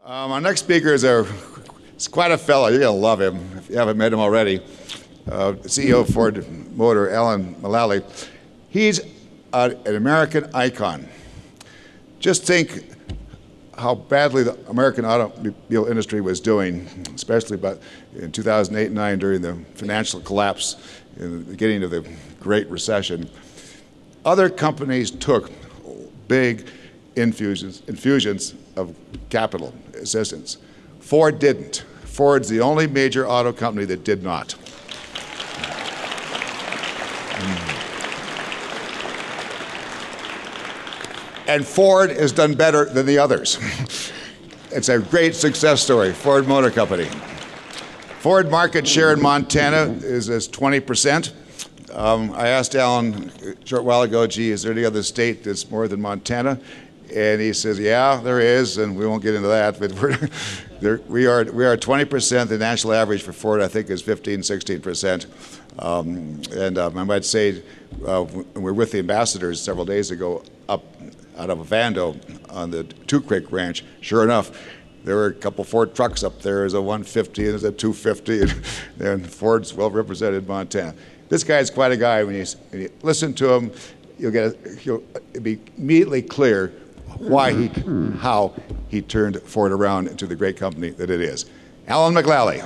Our next speaker is quite a fellow. You're going to love him if you haven't met him already. CEO of Ford Motor, Alan Mullaly. He's an American icon. Just think how badly the American automobile industry was doing, especially in 2008 and 9 during the financial collapse in the beginning of the Great Recession. Other companies took big infusions of capital assistance. Ford didn't. Ford's the only major auto company that did not. And Ford has done better than the others. It's a great success story, Ford Motor Company. Ford market share in Montana is 20%. I asked Alan a short while ago, gee, is there any other state that's more than Montana? And he says, yeah, there is, and we won't get into that, but we are 20%. The national average for Ford, I think, is 16%. I might say, we were with the ambassadors several days ago up out of Ovando on the Two Creek Ranch. Sure enough, there were a couple Ford trucks up there. There's a 150 and there's a 250, and Ford's well represented in Montana. This guy is quite a guy. When you listen to him, it'll be immediately clear how he turned Ford around into the great company that it is. Alan Mullaly.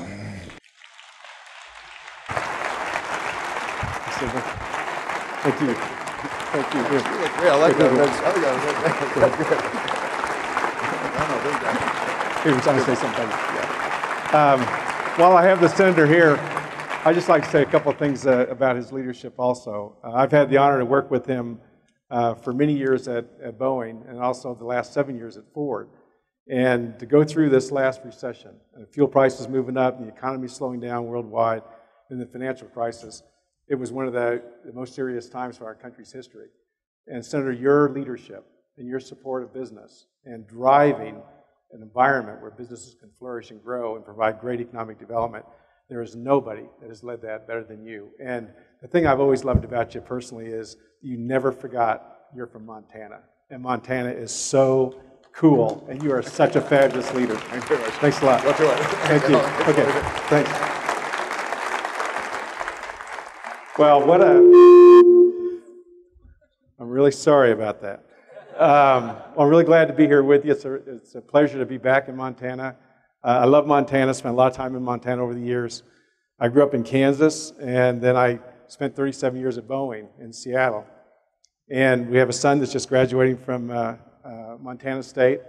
Thank you. Thank you. Yeah, I like that. He was trying to say something. While I have the senator here, I'd just like to say a couple of things about his leadership also. I've had the honor to work with him for many years at Boeing and also the last 7 years at Ford. And to go through this last recession, fuel prices moving up, the economy slowing down worldwide, and the financial crisis, it was one of the most serious times for our country's history. And Senator, your leadership and your support of business and driving an environment where businesses can flourish and grow and provide great economic development, there is nobody that has led that better than you. And the thing I've always loved about you personally is you never forgot you're from Montana. And Montana is so cool, and you are such a fabulous leader. Thank you very much. Thanks a lot. Go to it. Thank you. Okay, thanks. Well, I'm really sorry about that. I'm really glad to be here with you. It's a pleasure to be back in Montana. I love Montana, spent a lot of time in Montana over the years. I grew up in Kansas, and then I spent 37 years at Boeing in Seattle. And we have a son that's just graduating from Montana State,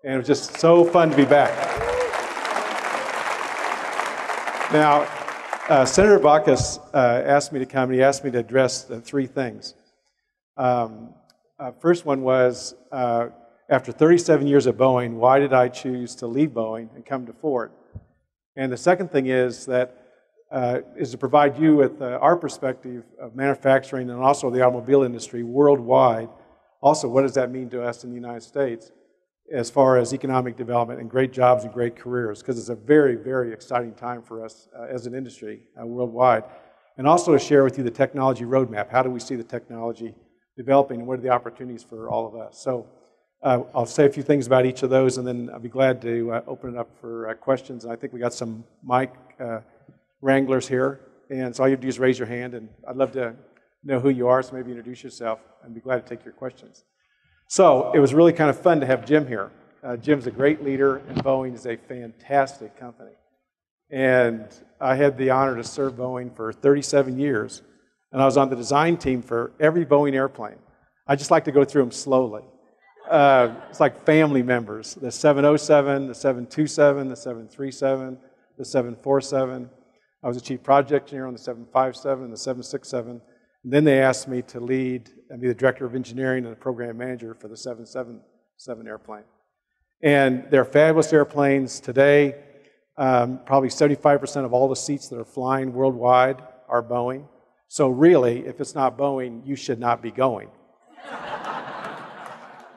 and it was just so fun to be back. Now, Senator Baucus asked me to come, and he asked me to address three things. First one was, after 37 years at Boeing, why did I choose to leave Boeing and come to Ford? And the second thing is to provide you with our perspective of manufacturing and also the automobile industry worldwide. Also, what does that mean to us in the United States as far as economic development and great jobs and great careers? Because it's a very, very exciting time for us as an industry worldwide. And also to share with you the technology roadmap. How do we see the technology developing, and what are the opportunities for all of us? So I'll say a few things about each of those, and then I'll be glad to open it up for questions. And I think we got some mic wranglers here, and so all you have to do is raise your hand, and I'd love to know who you are, so maybe introduce yourself, and be glad to take your questions. So it was really kind of fun to have Jim here. Jim's a great leader, and Boeing is a fantastic company. And I had the honor to serve Boeing for 37 years, and I was on the design team for every Boeing airplane. I just like to go through them slowly. It's like family members. The 707, the 727, the 737, the 747. I was the chief project engineer on the 757 and the 767. And then they asked me to lead and be the director of engineering and the program manager for the 777 airplane. And they're fabulous airplanes today. Probably 75% of all the seats that are flying worldwide are Boeing. So really, if it's not Boeing, you should not be going.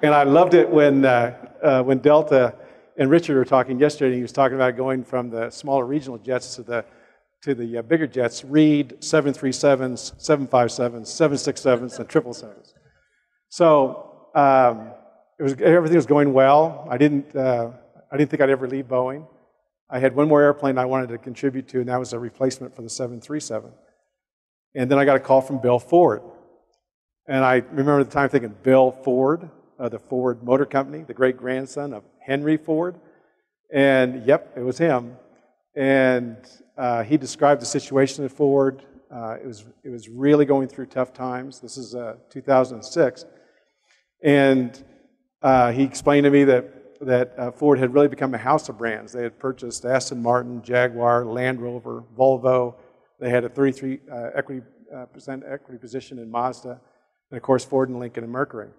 And I loved it when Delta and Richard were talking yesterday. He was talking about going from the smaller regional jets to the bigger jets. Read 737s, 757s, 767s, and 777s. So everything was going well. I didn't I didn't think I'd ever leave Boeing. I had one more airplane I wanted to contribute to, and that was a replacement for the 737. And then I got a call from Bill Ford. And I remember at the time thinking, Bill Ford, the Ford Motor Company, the great-grandson of Henry Ford. And yep, it was him. And he described the situation at Ford. It was really going through tough times. This is 2006. And he explained to me that Ford had really become a house of brands. They had purchased Aston Martin, Jaguar, Land Rover, Volvo. They had a 33% equity position in Mazda, and of course Ford and Lincoln and Mercury.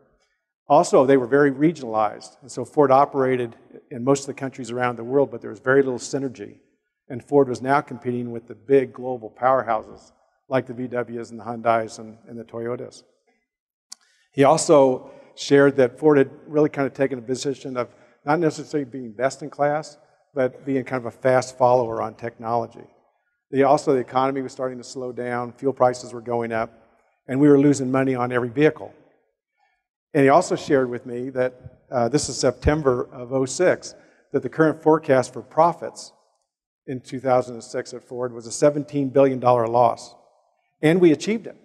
Also, they were very regionalized, and so Ford operated in most of the countries around the world, but there was very little synergy. And Ford was now competing with the big global powerhouses like the VWs and the Hyundais and the Toyotas. He also shared that Ford had really kind of taken a position of not necessarily being best in class, but being kind of a fast follower on technology. The economy was starting to slow down, fuel prices were going up, and we were losing money on every vehicle. And he also shared with me that this is September of '06, that the current forecast for profits in 2006 at Ford was a $17 billion loss. And we achieved it.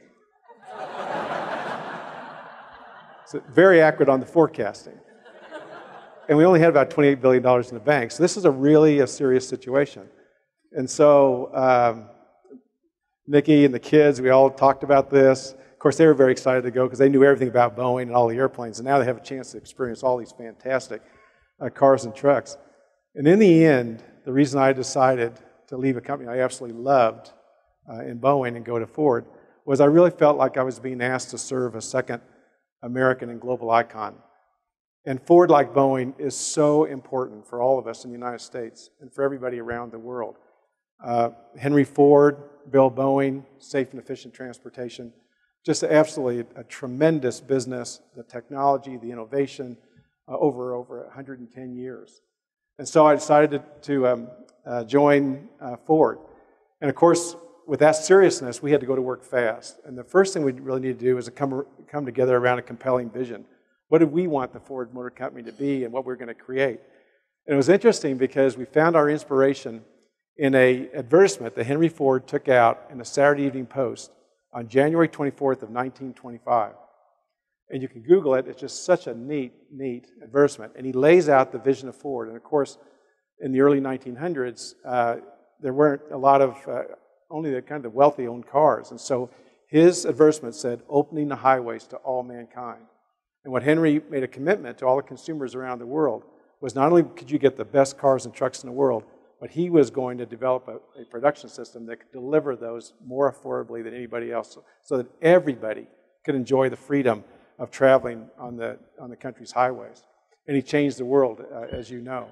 So very accurate on the forecasting. And we only had about $28 billion in the bank. So this is really a serious situation. And so Nikki and the kids, we all talked about this. Of course, they were very excited to go because they knew everything about Boeing and all the airplanes. And now they have a chance to experience all these fantastic cars and trucks. And in the end, the reason I decided to leave a company I absolutely loved in Boeing and go to Ford was I really felt like I was being asked to serve a second American and global icon. And Ford, like Boeing, is so important for all of us in the United States and for everybody around the world. Henry Ford, Bill Boeing, safe and efficient transportation, just absolutely a tremendous business, the technology, the innovation, over 110 years. And so I decided to join Ford. And of course, with that seriousness, we had to go to work fast. And the first thing we really needed to do was to come together around a compelling vision. What did we want the Ford Motor Company to be and what we were going to create? And it was interesting because we found our inspiration in an advertisement that Henry Ford took out in the Saturday Evening Post on January 24th of 1925. And you can Google it. It's just such a neat advertisement. And he lays out the vision of Ford. And of course, in the early 1900s, there weren't a lot of, only the kind of the wealthy owned cars. And so his advertisement said, opening the highways to all mankind. And what Henry made a commitment to all the consumers around the world was not only could you get the best cars and trucks in the world, but he was going to develop a production system that could deliver those more affordably than anybody else so that everybody could enjoy the freedom of traveling on the country's highways. And he changed the world, as you know.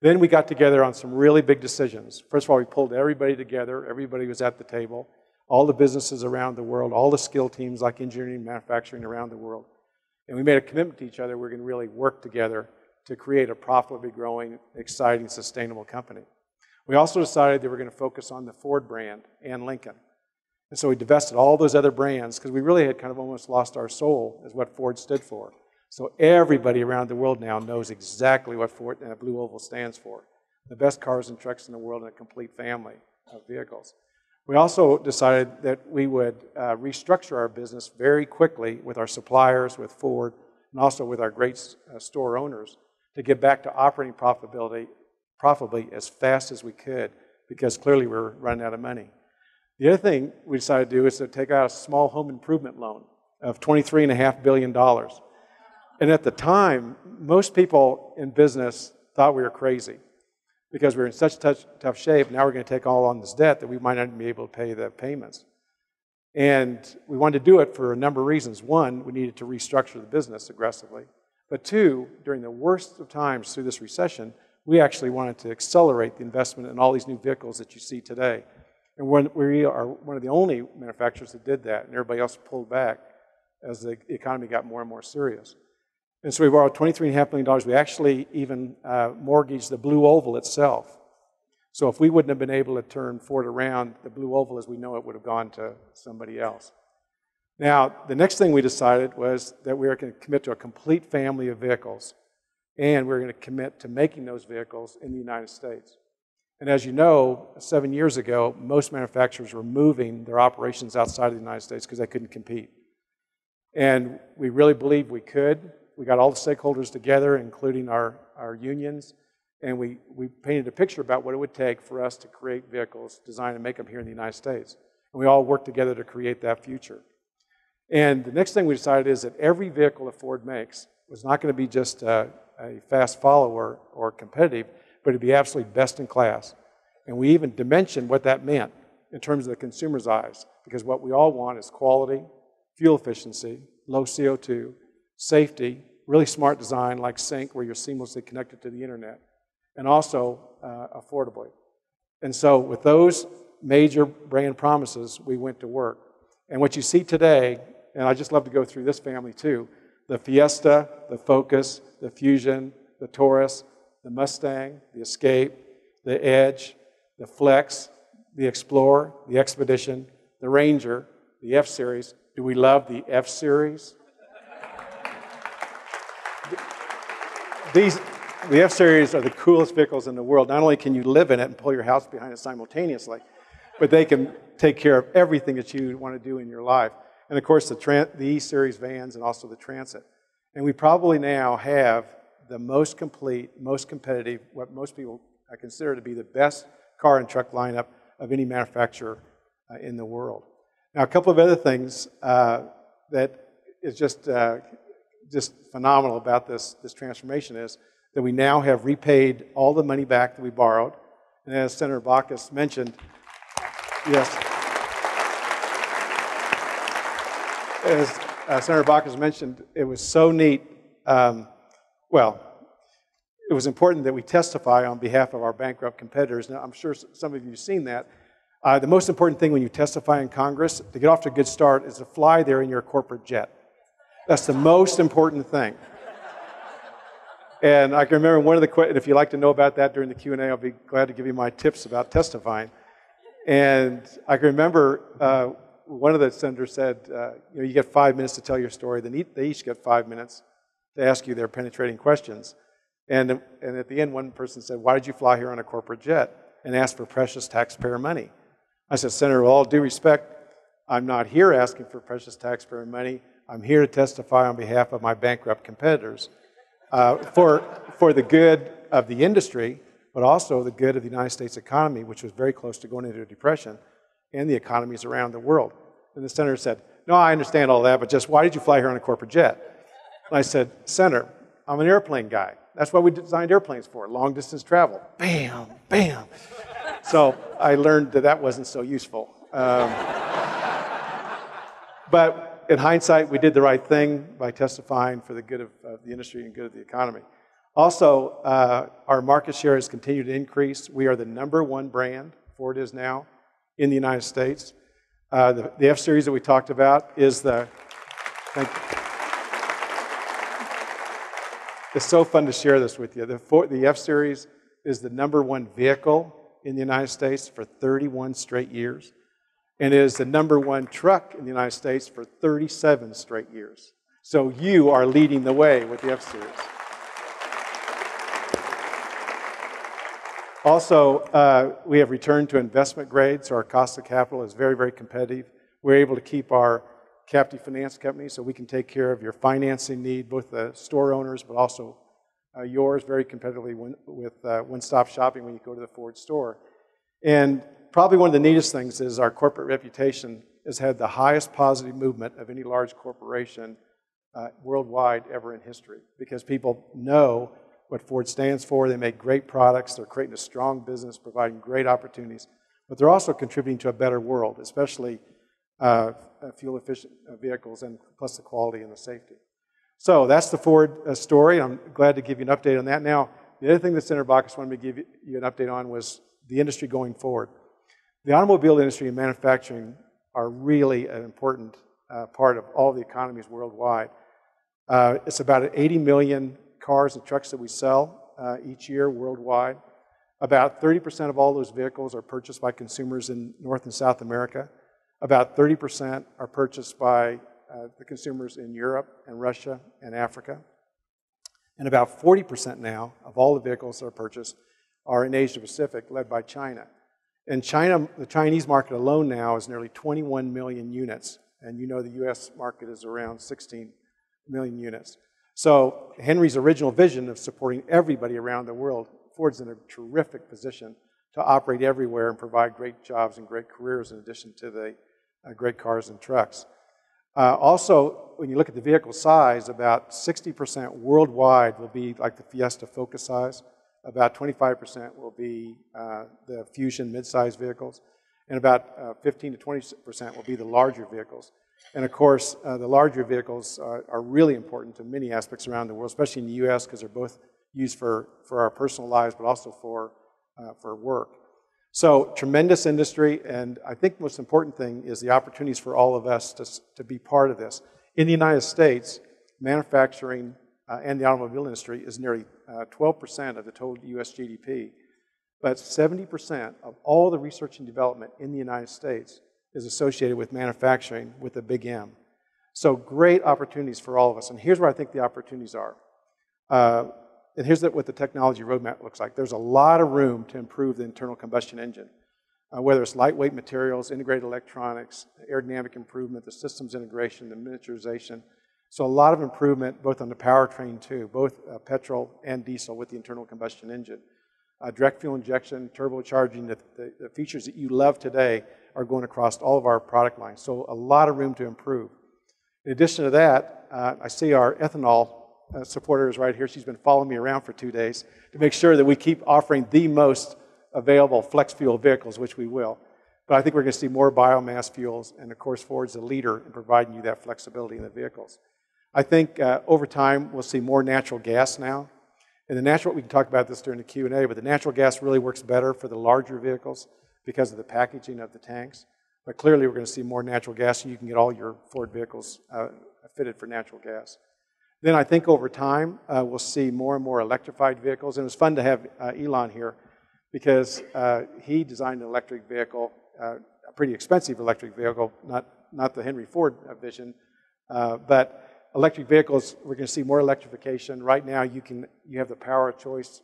Then we got together on some really big decisions. First of all, we pulled everybody together. Everybody was at the table. All the businesses around the world, all the skill teams like engineering and manufacturing around the world. And we made a commitment to each other. We're going to really work together to create a profitably growing, exciting, sustainable company. We also decided that we're going to focus on the Ford brand and Lincoln. And so we divested all those other brands because we really had kind of almost lost our soul as what Ford stood for. So everybody around the world now knows exactly what Ford and Blue Oval stands for. The best cars and trucks in the world and a complete family of vehicles. We also decided that we would restructure our business very quickly with our suppliers, with Ford, and also with our great store owners to get back to operating profitably as fast as we could because clearly we were running out of money. The other thing we decided to do is to take out a small home improvement loan of $23.5 billion. And at the time, most people in business thought we were crazy because we were in such tough shape. Now we're going to take all on this debt that we might not be able to pay the payments. And we wanted to do it for a number of reasons. One, we needed to restructure the business aggressively. But two, during the worst of times through this recession, we actually wanted to accelerate the investment in all these new vehicles that you see today. And we are one of the only manufacturers that did that, and everybody else pulled back as the economy got more and more serious. And so we borrowed $23.5 million. We actually even mortgaged the Blue Oval itself. So if we wouldn't have been able to turn Ford around, the Blue Oval as we know it would have gone to somebody else. Now, the next thing we decided was that we were going to commit to a complete family of vehicles. and we're going to commit to making those vehicles in the United States. And as you know, 7 years ago, most manufacturers were moving their operations outside of the United States because they couldn't compete. And we really believed we could. We got all the stakeholders together, including our unions, and we painted a picture about what it would take for us to create vehicles, design and make them here in the United States. And we all worked together to create that future. And the next thing we decided is that every vehicle that Ford makes was not going to be just a fast follower or competitive, but it'd be absolutely best in class. And we even dimensioned what that meant in terms of the consumer's eyes, because what we all want is quality, fuel efficiency, low CO2, safety, really smart design like Sync, where you're seamlessly connected to the internet, and also affordably. And so with those major brand promises, we went to work. And what you see today, and I just love to go through this family too, the Fiesta, the Focus, the Fusion, the Taurus, the Mustang, the Escape, the Edge, the Flex, the Explorer, the Expedition, the Ranger, the F-Series. Do we love the F-Series? The F-Series are the coolest vehicles in the world. Not only can you live in it and pull your house behind it simultaneously, but they can take care of everything that you want to do in your life. And of course, the E-Series vans and also the Transit. And we probably now have the most complete, most competitive, what most people consider to be the best car and truck lineup of any manufacturer in the world. Now, a couple of other things that is just phenomenal about this transformation is that we now have repaid all the money back that we borrowed. And as Senator Baucus mentioned, yes, as Senator Baucus mentioned, it was so neat. Well, it was important that we testify on behalf of our bankrupt competitors. Now, I'm sure some of you have seen that. The most important thing when you testify in Congress, to get off to a good start, is to fly there in your corporate jet. That's the most important thing. And I can remember one of the questions, if you'd like to know about that during the Q&A, I'll be glad to give you my tips about testifying. And I can remember one of the senators said, you get 5 minutes to tell your story. Then they each get 5 minutes to ask you their penetrating questions. And at the end, one person said, why did you fly here on a corporate jet and ask for precious taxpayer money? I said, Senator, with all due respect, I'm not here asking for precious taxpayer money. I'm here to testify on behalf of my bankrupt competitors for the good of the industry, but also the good of the United States economy, which was very close to going into a depression, and the economies around the world. And the senator said, no, I understand all that, but just why did you fly here on a corporate jet? And I said, Senator, I'm an airplane guy. That's what we designed airplanes for, long distance travel. Bam, bam. So I learned that that wasn't so useful. But in hindsight, we did the right thing by testifying for the good of the industry and good of the economy. Also, our market share has continued to increase. We are the #1 brand, Ford is now, in the United States. The F-Series that we talked about is it's so fun to share this with you. The F-Series is the #1 vehicle in the United States for 31 straight years, and it is the #1 truck in the United States for 37 straight years. So you are leading the way with the F-Series. Also, we have returned to investment grade, so our cost of capital is very, very competitive. We're able to keep our captive finance company so we can take care of your financing need, both the store owners, but also yours, very competitively with one-stop shopping when you go to the Ford store. And probably one of the neatest things is our corporate reputation has had the highest positive movement of any large corporation worldwide ever in history, because people know what Ford stands for. They make great products. They're creating a strong business, providing great opportunities, but they're also contributing to a better world, especially fuel-efficient vehicles, and plus the quality and the safety. So that's the Ford story. I'm glad to give you an update on that. Now, the other thing that Senator Baucus wanted me to give you an update on was the industry going forward. The automobile industry and manufacturing are really an important part of all the economies worldwide. It's about 80 million cars and trucks that we sell each year worldwide. About 30% of all those vehicles are purchased by consumers in North and South America. About 30% are purchased by the consumers in Europe and Russia and Africa. And about 40% now of all the vehicles that are purchased are in Asia Pacific, led by China. And China, the Chinese market alone now is nearly 21 million units. And you know the US market is around 16 million units. So Henry's original vision of supporting everybody around the world, Ford's in a terrific position to operate everywhere and provide great jobs and great careers in addition to the great cars and trucks. Also, when you look at the vehicle size, about 60% worldwide will be like the Fiesta Focus size. About 25% will be the Fusion mid-size vehicles. And about 15 to 20% will be the larger vehicles. And of course, the larger vehicles are really important to many aspects around the world, especially in the US, because they're both used for our personal lives, but also for work. So tremendous industry, and I think the most important thing is the opportunities for all of us to be part of this. In the United States, manufacturing and the automobile industry is nearly 12% of the total US GDP, but 70% of all the research and development in the United States is associated with manufacturing with a big M. So great opportunities for all of us, and here's where I think the opportunities are. And here's what the technology roadmap looks like. There's a lot of room to improve the internal combustion engine, whether it's lightweight materials, integrated electronics, aerodynamic improvement, the systems integration, the miniaturization. So a lot of improvement both on the powertrain too, both petrol and diesel with the internal combustion engine. Direct fuel injection, turbocharging, the features that you love today are going across all of our product lines. So a lot of room to improve. In addition to that, I see our ethanol supporter is right here. She's been following me around for 2 days to make sure that we keep offering the most available flex fuel vehicles, which we will. But I think we're going to see more biomass fuels, and of course Ford's a leader in providing you that flexibility in the vehicles. I think over time we'll see more natural gas now. And the natural, we can talk about this during the Q&A, but the natural gas really works better for the larger vehicles because of the packaging of the tanks. But clearly we're going to see more natural gas, so you can get all your Ford vehicles fitted for natural gas. Then I think over time, we'll see more and more electrified vehicles. And it was fun to have Elon here because he designed an electric vehicle, a pretty expensive electric vehicle, not the Henry Ford vision, but electric vehicles, we're going to see more electrification. Right now, you have the power of choice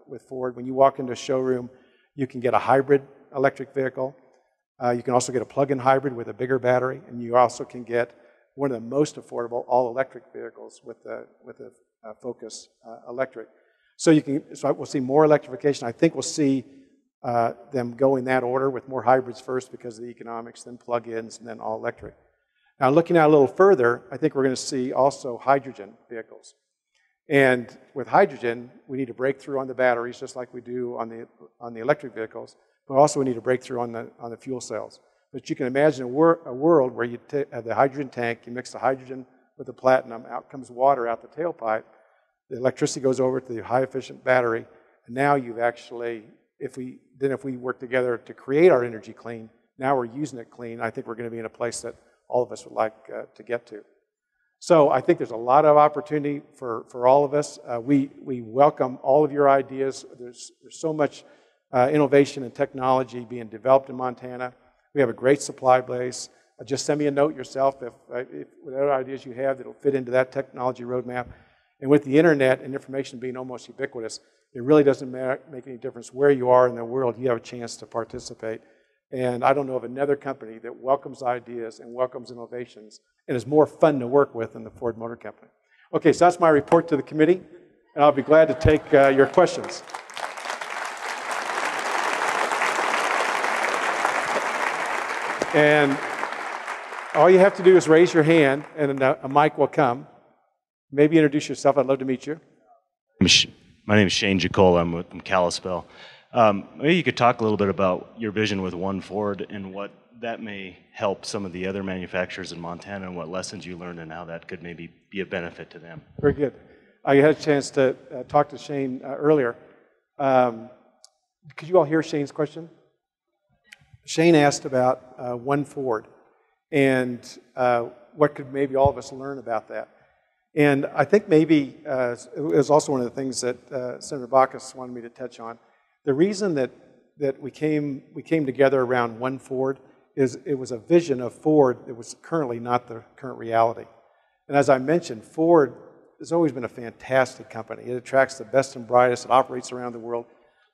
with Ford. When you walk into a showroom, you can get a hybrid electric vehicle. You can also get a plug-in hybrid with a bigger battery, and you also can get one of the most affordable all-electric vehicles with the Focus electric. So we'll see more electrification. I think we'll see them go in that order with more hybrids first because of the economics, then plug-ins, and then all-electric. Now, looking out a little further, I think we're going to see also hydrogen vehicles. And with hydrogen, we need a breakthrough on the batteries, just like we do on the electric vehicles, but also we need a breakthrough on the fuel cells. But you can imagine a world where you have the hydrogen tank, you mix the hydrogen with the platinum, out comes water out the tailpipe, the electricity goes over to the high-efficient battery, and now you've actually, if we work together to create our energy clean, now we're using it clean, I think we're going to be in a place that all of us would like to get to. So I think there's a lot of opportunity for all of us. We welcome all of your ideas. There's so much innovation and technology being developed in Montana. We have a great supply base. Just send me a note yourself if whatever ideas you have that will fit into that technology roadmap. And with the internet and information being almost ubiquitous, it really doesn't make any difference where you are in the world. You have a chance to participate. And I don't know of another company that welcomes ideas and welcomes innovations and is more fun to work with than the Ford Motor Company. Okay, so that's my report to the committee, and I'll be glad to take your questions. And all you have to do is raise your hand, and a mic will come. Maybe introduce yourself. I'd love to meet you. My name is Shane Jacola. I'm from Kalispell. Maybe you could talk a little bit about your vision with One Ford and what that may help some of the other manufacturers in Montana and what lessons you learned and how that could maybe be a benefit to them. Very good. I had a chance to talk to Shane earlier. Could you all hear Shane's question? Shane asked about One Ford and what could maybe all of us learn about that. And I think maybe it was also one of the things that Senator Baucus wanted me to touch on. The reason that we came together around One Ford is it was a vision of Ford that was currently not the current reality. And as I mentioned, Ford has always been a fantastic company. It attracts the best and brightest. It operates around the world.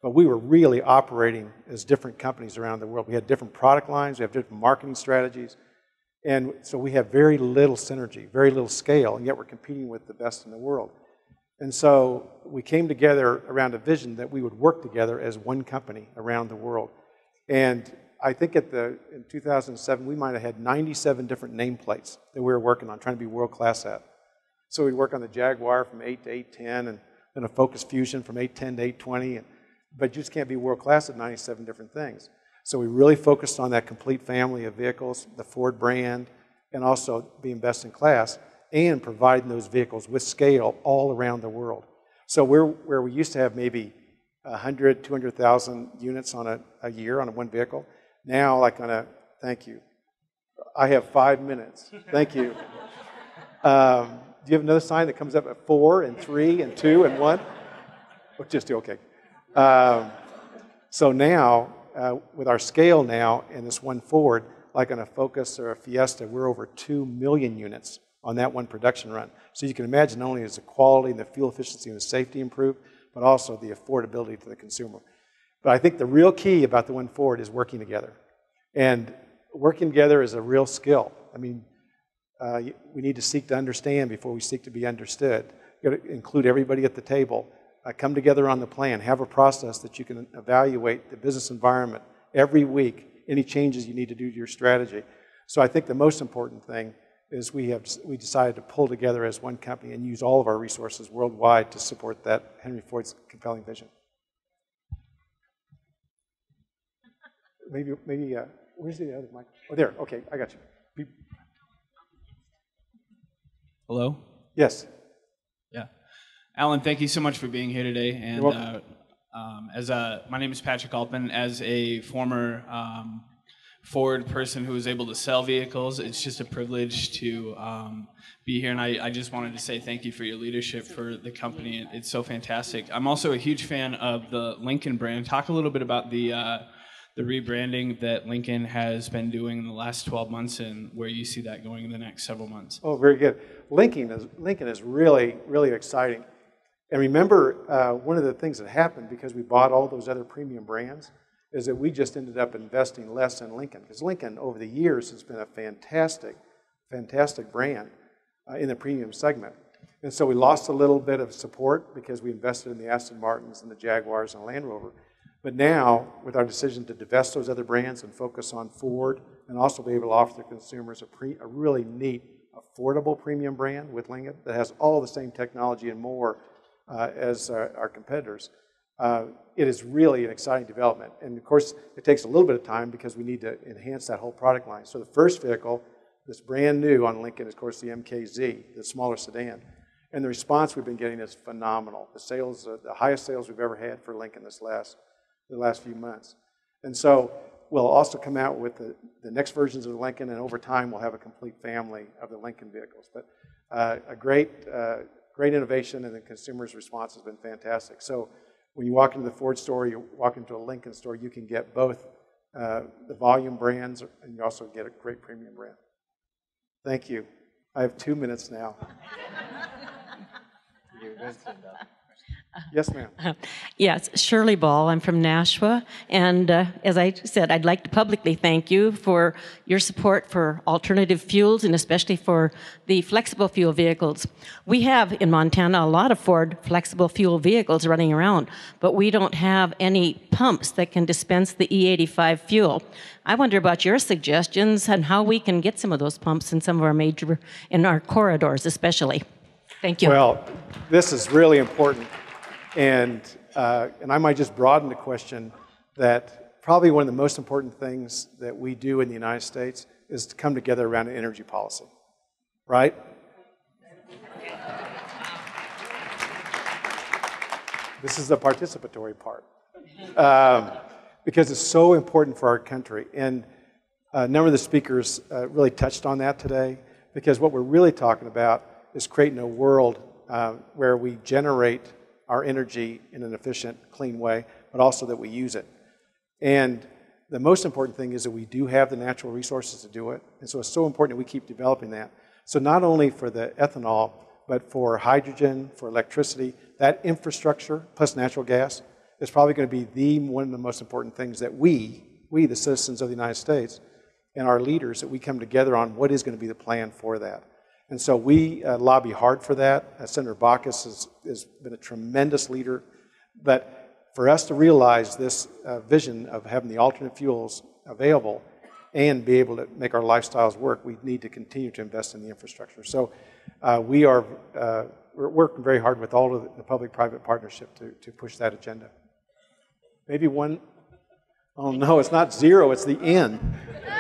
But we were really operating as different companies around the world. We had different product lines. We have different marketing strategies. And so we have very little synergy, very little scale, and yet we're competing with the best in the world. And so we came together around a vision that we would work together as one company around the world. And I think in 2007, we might have had 97 different nameplates that we were working on, trying to be world-class at. So we'd work on the Jaguar from 8 to 810, and then a Focus Fusion from 810 to 820. But you just can't be world-class at 97 different things. So we really focused on that complete family of vehicles, the Ford brand, and also being best in class, and providing those vehicles with scale all around the world. So where we used to have maybe 100, 200,000 units on a year on one vehicle, now thank you. I have 5 minutes. Thank you. Do you have another sign that comes up at 4 and 3 and 2 and 1? Oh, just okay. So now, with our scale now and this one Ford, like on a Focus or a Fiesta, we're over 2 million units on that one production run. So you can imagine not only is the quality and the fuel efficiency and the safety improved, but also the affordability to the consumer. But I think the real key about the one Ford is working together. And working together is a real skill. I mean, we need to seek to understand before we seek to be understood. You've got to include everybody at the table. Come together on the plan. Have a process that you can evaluate the business environment every week, any changes you need to do to your strategy. So I think the most important thing is we decided to pull together as one company and use all of our resources worldwide to support that Henry Ford's compelling vision. Maybe where's the other mic? Oh, there. Okay, I got you. Hello? Yes. Yeah. Alan, thank you so much for being here today. And You're welcome. My name is Patrick Altman. As a former Ford person who was able to sell vehicles, it's just a privilege to be here. And I just wanted to say thank you for your leadership for the company. It's so fantastic. I'm also a huge fan of the Lincoln brand. Talk a little bit about the rebranding that Lincoln has been doing in the last 12 months and where you see that going in the next several months. Oh, very good. Lincoln is really, really exciting. And remember, one of the things that happened because we bought all those other premium brands is that we just ended up investing less in Lincoln. Because Lincoln, over the years, has been a fantastic, fantastic brand in the premium segment. And so we lost a little bit of support because we invested in the Aston Martins and the Jaguars and Land Rover. But now, with our decision to divest those other brands and focus on Ford and also be able to offer the consumers a really neat, affordable premium brand with Lincoln that has all the same technology and more as our competitors, it is really an exciting development. And of course, it takes a little bit of time because we need to enhance that whole product line. So the first vehicle that's brand new on Lincoln is, of course, the MKZ, the smaller sedan. And the response we've been getting is phenomenal. The sales, the highest sales we've ever had for Lincoln the last few months. And so we'll also come out with the next versions of the Lincoln, and over time we'll have a complete family of the Lincoln vehicles. But a great innovation, and the consumer's response has been fantastic. So when you walk into the Ford store, you walk into a Lincoln store, you can get both the volume brands, and you also get a great premium brand. Thank you. I have 2 minutes now. Yes, ma'am. Yes, Shirley Ball. I'm from Nashua. And as I said, I'd like to publicly thank you for your support for alternative fuels and especially for the flexible fuel vehicles. We have in Montana a lot of Ford flexible fuel vehicles running around, but we don't have any pumps that can dispense the E85 fuel. I wonder about your suggestions and how we can get some of those pumps in some of our in our corridors especially. Thank you. Well, this is really important. And I might just broaden the question that probably one of the most important things that we do in the United States is to come together around an energy policy, right? This is the participatory part. Because it's so important for our country. And a number of the speakers really touched on that today, because what we're really talking about is creating a world where we generate our energy in an efficient, clean way, but also that we use it. And the most important thing is that we do have the natural resources to do it. And so it's so important that we keep developing that. So not only for the ethanol, but for hydrogen, for electricity, that infrastructure plus natural gas is probably going to be one of the most important things that we, the citizens of the United States, and our leaders, that we come together on what is going to be the plan for that. And so we lobby hard for that. Senator Baucus has been a tremendous leader. But for us to realize this vision of having the alternate fuels available and be able to make our lifestyles work, we need to continue to invest in the infrastructure. So we're working very hard with all of the public-private partnership to push that agenda. Maybe one, oh no, it's not zero, it's the N.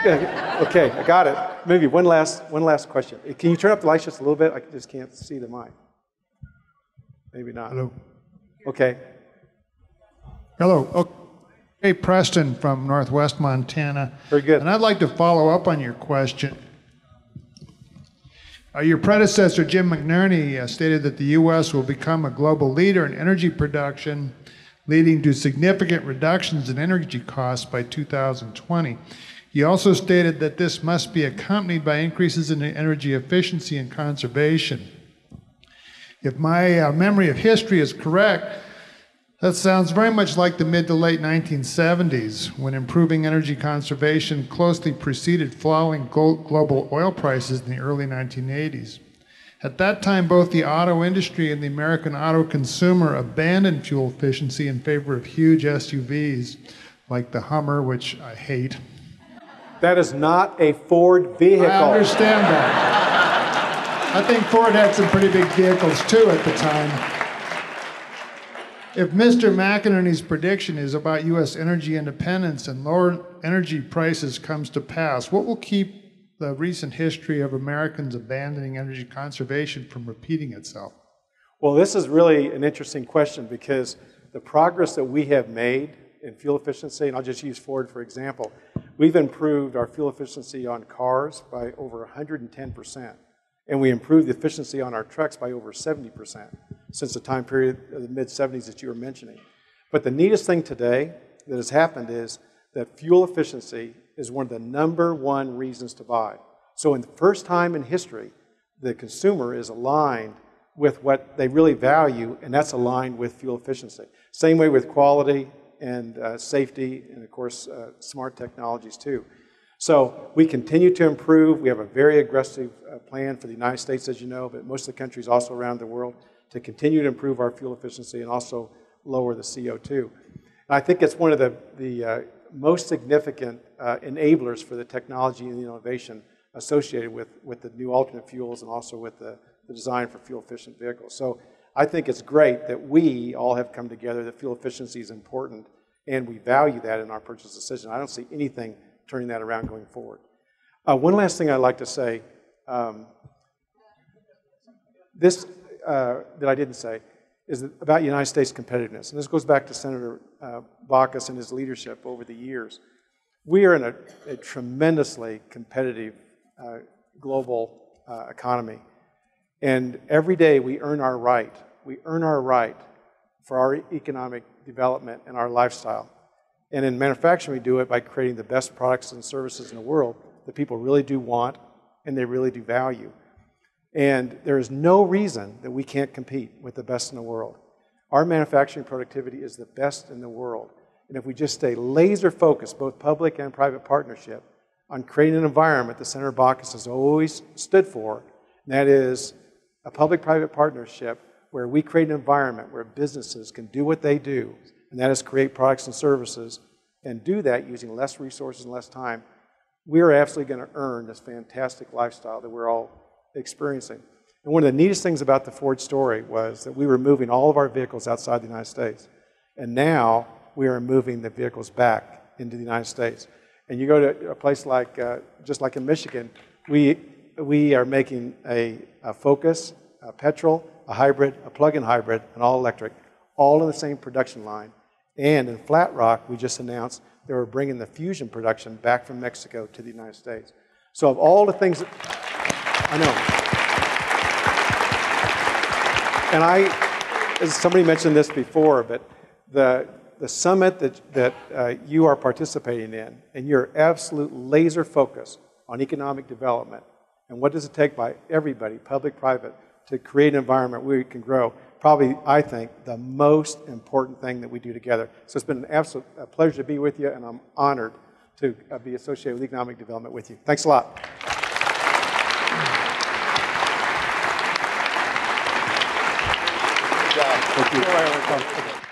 Okay, I got it. Maybe one last question. Can you turn up the lights just a little bit? I just can't see the mic. Maybe not. Hello. Okay. Hello. Okay, Preston from Northwest Montana. Very good. And I'd like to follow up on your question. Your predecessor, Jim McNerney, stated that the U.S. will become a global leader in energy production, leading to significant reductions in energy costs by 2020. He also stated that this must be accompanied by increases in energy efficiency and conservation. If my memory of history is correct, that sounds very much like the mid to late 1970s, when improving energy conservation closely preceded falling global oil prices in the early 1980s. At that time, both the auto industry and the American auto consumer abandoned fuel efficiency in favor of huge SUVs, like the Hummer, which I hate. That is not a Ford vehicle. I understand that. I think Ford had some pretty big vehicles too at the time. If Mr. McInerney's prediction is about U.S. energy independence and lower energy prices comes to pass, what will keep the recent history of Americans abandoning energy conservation from repeating itself? Well, this is really an interesting question, because the progress that we have made in fuel efficiency, and I'll just use Ford for example, we've improved our fuel efficiency on cars by over 110%. And we improved the efficiency on our trucks by over 70% since the time period of the mid-70s that you were mentioning. But the neatest thing today that has happened is that fuel efficiency is one of the #1 reasons to buy. So in the first time in history, the consumer is aligned with what they really value, and that's aligned with fuel efficiency. Same way with quality and safety, and of course, smart technologies too. So we continue to improve. We have a very aggressive plan for the United States, as you know, but most of the countries also around the world, to continue to improve our fuel efficiency and also lower the CO2. And I think it's one of the most significant enablers for the technology and the innovation associated with the new alternate fuels and also with the design for fuel-efficient vehicles. So I think it's great that we all have come together, that fuel efficiency is important, and we value that in our purchase decision. I don't see anything turning that around going forward. One last thing I'd like to say, that I didn't say, is about United States competitiveness. And this goes back to Senator Baucus and his leadership over the years. We are in a tremendously competitive global economy. And every day we earn our right. We earn our right for our economic development and our lifestyle. And in manufacturing, we do it by creating the best products and services in the world that people really do want and they really do value. And there is no reason that we can't compete with the best in the world. Our manufacturing productivity is the best in the world. And if we just stay laser focused, both public and private partnership, on creating an environment that Senator Baucus has always stood for, and that is a public-private partnership where we create an environment where businesses can do what they do, and that is create products and services, and do that using less resources and less time, we're absolutely going to earn this fantastic lifestyle that we're all experiencing. And one of the neatest things about the Ford story was that we were moving all of our vehicles outside the United States, and now we are moving the vehicles back into the United States. And you go to a place like, just like in Michigan, we are making a Focus, a petrol, a hybrid, a plug-in hybrid, and all electric, all in the same production line. And in Flat Rock, we just announced that we're bringing the Fusion production back from Mexico to the United States. So of all the things that, I know. And as somebody mentioned this before, but the summit that you are participating in, and your absolute laser focus on economic development, and what does it take by everybody, public, private, to create an environment where we can grow. Probably, I think, the most important thing that we do together. So it's been an absolute pleasure to be with you, and I'm honored to be associated with economic development with you. Thanks a lot. Good job. Thank you.